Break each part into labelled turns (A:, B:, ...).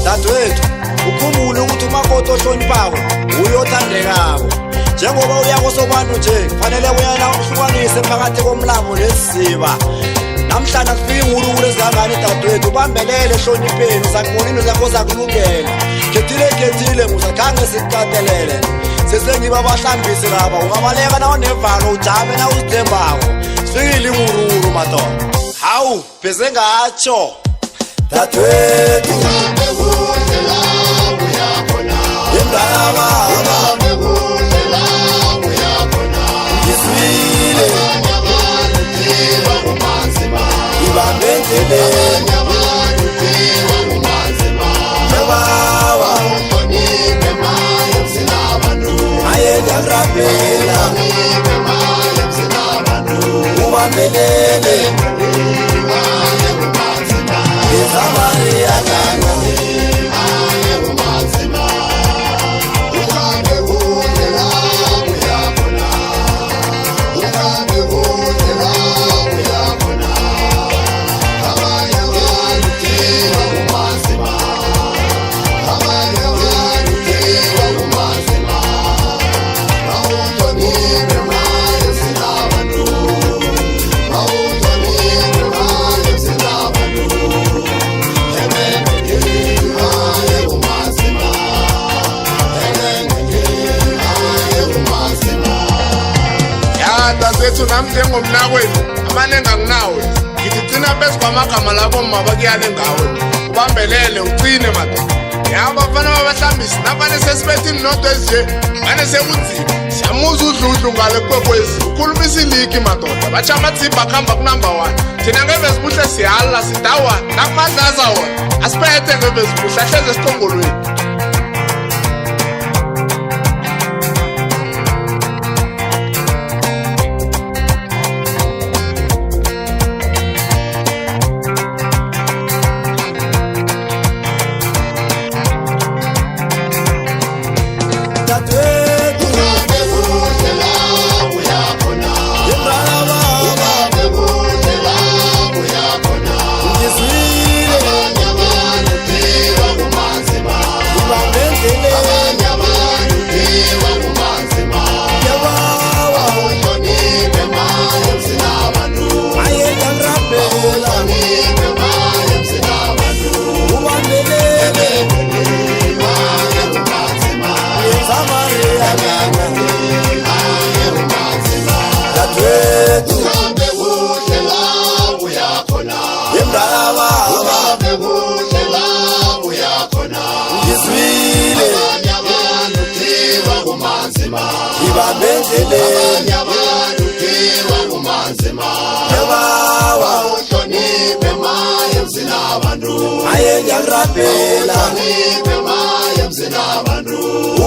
A: Dadwethu ukhumbule ukuthi umakoti ohloniphayo uyothandekako njengoba uya kosobanu nje kufanele uyana uhlukanise phakathi komlambo nesiziba namhlanje kufika ingulukulu ezingangani Dadwethu ubambelele ehlonipheni uzakumonini zakho zakulungela khethile ngusakhange sikukatelele sesengiba abahlambisi laba ungabaleka nawo nevalo ujame na uzithembako sifikile ingulukulu madoda hawu bese ngatsho Dadwethu
B: Dadwethu nami njengomnakwethu amanenga nginawe ngigcina phezu kwamagama labo mabakuyale ngawe ubambelele ucine madoda yaba bafana babahlambisi nabane sesibethini nodwa ezinje bane sekunzima siyamuza udludlu ngale Bekosi ukhulumisa iligi madoda batsha amathimba khamba ku-number 1 thina ngevezibuhle siyala sidawa nakumadlaza wona asiphethe ngevezibuhle ahleze esiqongolweni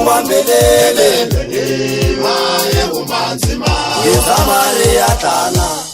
A: ubambelele ngezamari yadlala